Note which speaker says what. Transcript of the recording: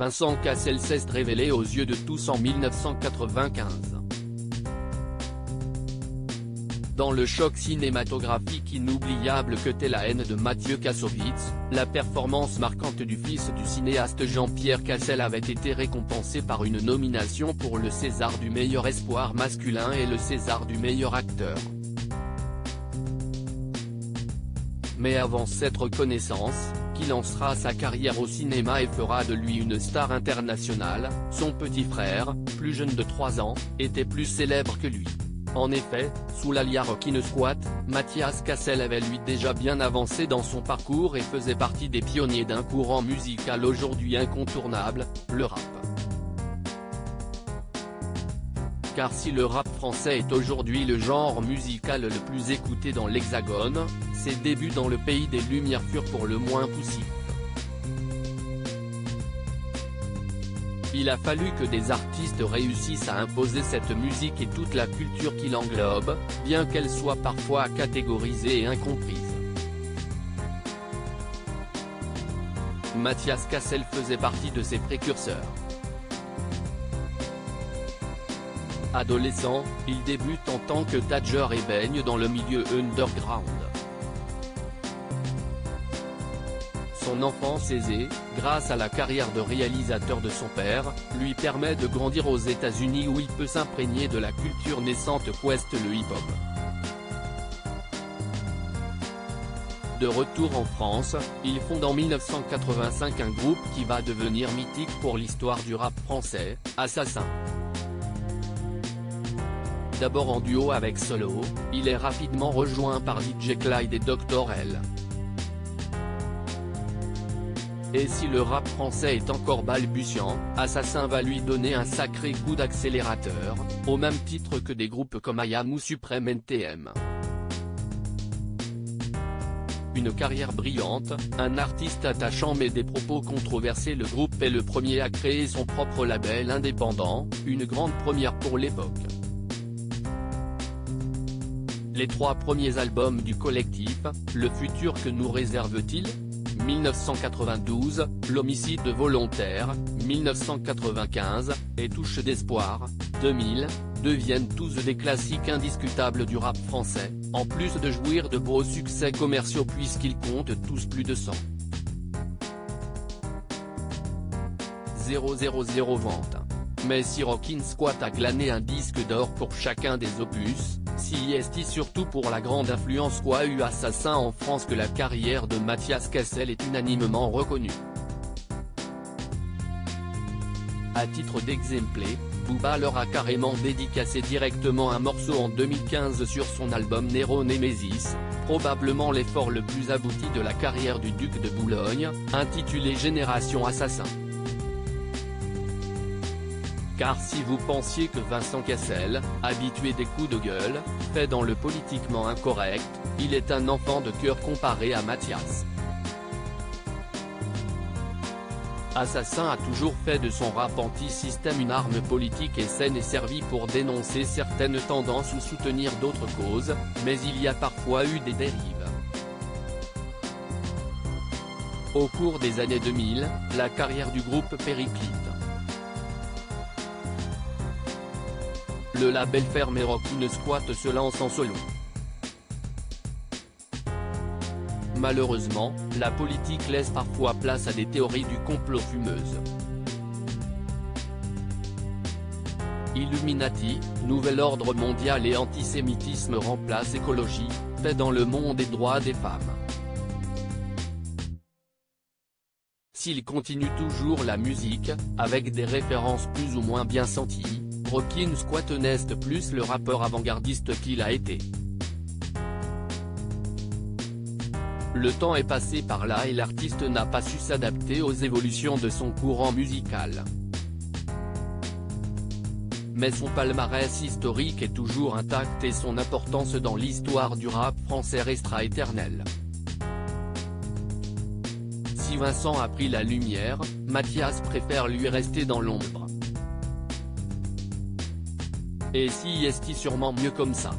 Speaker 1: Vincent Cassel s'est révélé aux yeux de tous en 1995. Dans le choc cinématographique inoubliable que t'est La haine de Mathieu Kassovitz, la performance marquante du fils du cinéaste Jean-Pierre Cassel avait été récompensée par une nomination pour le César du meilleur espoir masculin et le César du meilleur acteur. Mais avant cette reconnaissance, qui lancera sa carrière au cinéma et fera de lui une star internationale, son petit frère, plus jeune de 3 ans, était plus célèbre que lui. En effet, sous l'alias Rockin' Squat, Mathias Cassel avait lui déjà bien avancé dans son parcours et faisait partie des pionniers d'un courant musical aujourd'hui incontournable, le rap. Car si le rap français est aujourd'hui le genre musical le plus écouté dans l'Hexagone, ses débuts dans le pays des Lumières furent pour le moins poussifs. Il a fallu que des artistes réussissent à imposer cette musique et toute la culture qui l'englobe, bien qu'elle soit parfois catégorisée et incomprise. Mathias Cassel faisait partie de ces précurseurs. Adolescent, il débute en tant que tadgeur et baigne dans le milieu underground. Son enfance aisée, grâce à la carrière de réalisateur de son père, lui permet de grandir aux États-Unis où il peut s'imprégner de la culture naissante qu'ouest le hip-hop. De retour en France, il fonde en 1985 un groupe qui va devenir mythique pour l'histoire du rap français, Assassin. D'abord en duo avec Solo, il est rapidement rejoint par DJ Clyde et Dr L. Et si le rap français est encore balbutiant, Assassin va lui donner un sacré coup d'accélérateur, au même titre que des groupes comme IAM ou Supreme NTM. Une carrière brillante, un artiste attachant mais des propos controversés, le groupe est le premier à créer son propre label indépendant, une grande première pour l'époque. Les 3 premiers albums du collectif, Le futur que nous réserve-t-il ? 1992, L'homicide volontaire, 1995, et Touche d'espoir, 2000, deviennent tous des classiques indiscutables du rap français, en plus de jouir de beaux succès commerciaux puisqu'ils comptent tous plus de 100 000 ventes. Mais si Rockin' Squat a glané un disque d'or pour chacun des opus, si est surtout pour la grande influence qu'a eu Assassin en France que la carrière de Mathias Cassel est unanimement reconnue. À titre d'exemple, Booba leur a carrément dédicacé directement un morceau en 2015 sur son album Nero Nemesis, probablement l'effort le plus abouti de la carrière du duc de Boulogne, intitulé Génération Assassin. Car si vous pensiez que Vincent Cassel, habitué des coups de gueule, fait dans le politiquement incorrect, il est un enfant de cœur comparé à Mathias. Assassin a toujours fait de son rap anti-système une arme politique et saine et servi pour dénoncer certaines tendances ou soutenir d'autres causes, mais il y a parfois eu des dérives. Au cours des années 2000, la carrière du groupe périclite. Le label ferme et Rockin' Squat se lance en solo. Malheureusement, la politique laisse parfois place à des théories du complot fumeuses. Illuminati, nouvel ordre mondial et antisémitisme remplacent écologie, paix dans le monde et droits des femmes. S'il continue toujours la musique, avec des références plus ou moins bien senties, Rockin' Squat n'est plus le rappeur avant-gardiste qu'il a été. Le temps est passé par là et l'artiste n'a pas su s'adapter aux évolutions de son courant musical. Mais son palmarès historique est toujours intact et son importance dans l'histoire du rap français restera éternelle. Si Vincent a pris la lumière, Mathias préfère lui rester dans l'ombre. Et si est sûrement mieux comme ça.